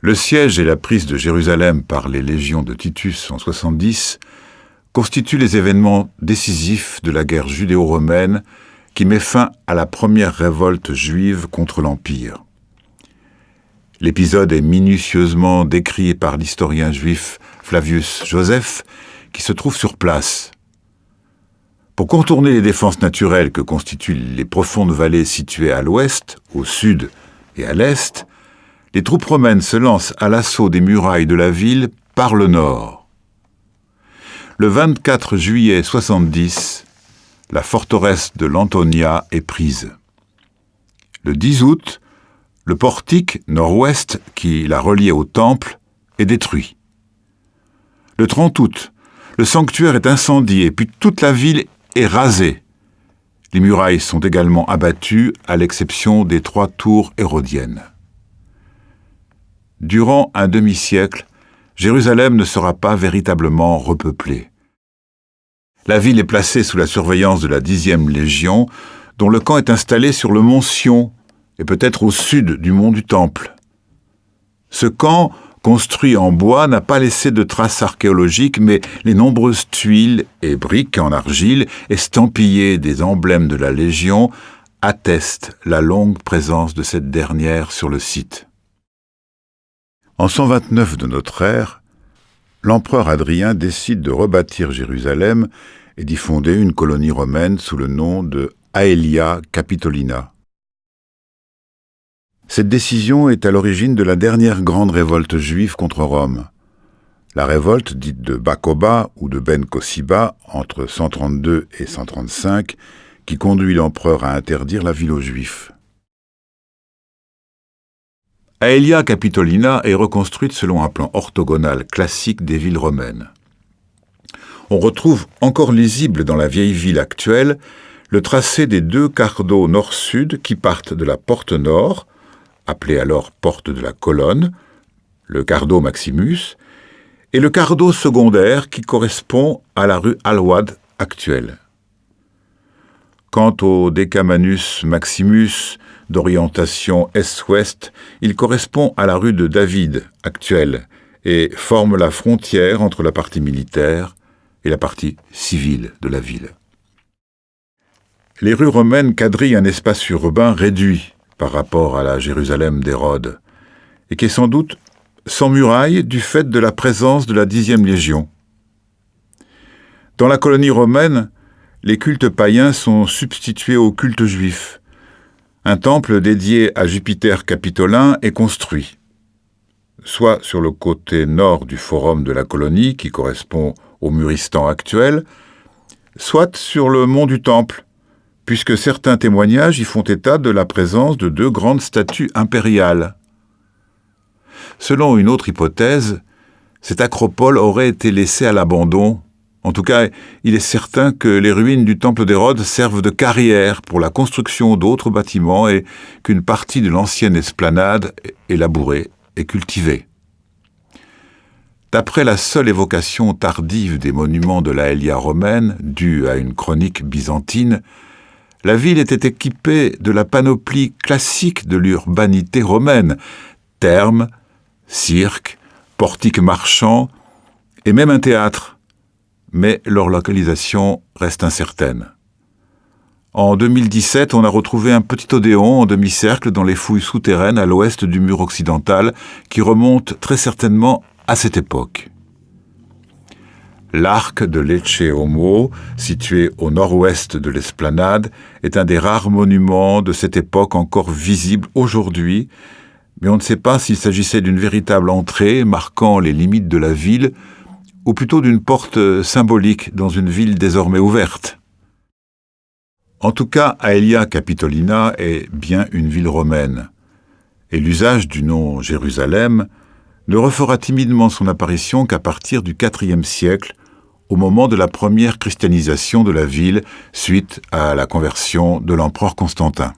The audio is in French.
Le siège et la prise de Jérusalem par les légions de Titus en 70 constituent les événements décisifs de la guerre judéo-romaine qui met fin à la première révolte juive contre l'Empire. L'épisode est minutieusement décrit par l'historien juif Flavius Joseph, qui se trouve sur place. Pour contourner les défenses naturelles que constituent les profondes vallées situées à l'ouest, au sud et à l'est, les troupes romaines se lancent à l'assaut des murailles de la ville par le nord. Le 24 juillet 70, la forteresse de l'Antonia est prise. Le 10 août, le portique nord-ouest qui la reliait au temple est détruit. Le 30 août, le sanctuaire est incendié, puis toute la ville est rasée. Les murailles sont également abattues, à l'exception des 3 tours hérodiennes. Durant un demi-siècle, Jérusalem ne sera pas véritablement repeuplée. La ville est placée sous la surveillance de la 10e Légion, dont le camp est installé sur le mont Sion, et peut-être au sud du mont du Temple. Ce camp, construit en bois, n'a pas laissé de traces archéologiques, mais les nombreuses tuiles et briques en argile, estampillées des emblèmes de la Légion, attestent la longue présence de cette dernière sur le site. En 129 de notre ère, l'empereur Hadrien décide de rebâtir Jérusalem et d'y fonder une colonie romaine sous le nom de Aelia Capitolina. Cette décision est à l'origine de la dernière grande révolte juive contre Rome. La révolte dite de Bakoba ou de Ben Kossiba entre 132 et 135 qui conduit l'empereur à interdire la ville aux Juifs. Aelia Capitolina est reconstruite selon un plan orthogonal classique des villes romaines. On retrouve encore lisible dans la vieille ville actuelle le tracé des 2 cardo nord-sud qui partent de la porte nord, appelée alors porte de la Colonne, le cardo Maximus, et le cardo secondaire qui correspond à la rue Alwad actuelle. Quant au Decamanus Maximus, d'orientation est-ouest, il correspond à la rue de David actuelle et forme la frontière entre la partie militaire et la partie civile de la ville. Les rues romaines quadrillent un espace urbain réduit par rapport à la Jérusalem d'Hérode, et qui est sans doute sans murailles du fait de la présence de la 10e Légion. Dans la colonie romaine, les cultes païens sont substitués aux cultes juifs. Un temple dédié à Jupiter capitolin est construit, soit sur le côté nord du forum de la colonie, qui correspond au Muristan actuel, soit sur le mont du Temple, puisque certains témoignages y font état de la présence de 2 grandes statues impériales. Selon une autre hypothèse, cette acropole aurait été laissée à l'abandon. En tout cas, il est certain que les ruines du temple d'Hérode servent de carrière pour la construction d'autres bâtiments et qu'une partie de l'ancienne esplanade est labourée et cultivée. D'après la seule évocation tardive des monuments de l'Aelia romaine, due à une chronique byzantine, la ville était équipée de la panoplie classique de l'urbanité romaine, thermes, cirques, portiques marchands et même un théâtre. Mais leur localisation reste incertaine. En 2017, on a retrouvé un petit odéon en demi-cercle dans les fouilles souterraines à l'ouest du mur occidental qui remonte très certainement à cette époque. L'arc de Lecce Homo, situé au nord-ouest de l'esplanade, est un des rares monuments de cette époque encore visible aujourd'hui, mais on ne sait pas s'il s'agissait d'une véritable entrée marquant les limites de la ville ou plutôt d'une porte symbolique dans une ville désormais ouverte. En tout cas, Aelia Capitolina est bien une ville romaine, et l'usage du nom Jérusalem ne refera timidement son apparition qu'à partir du IVe siècle, au moment de la première christianisation de la ville suite à la conversion de l'empereur Constantin.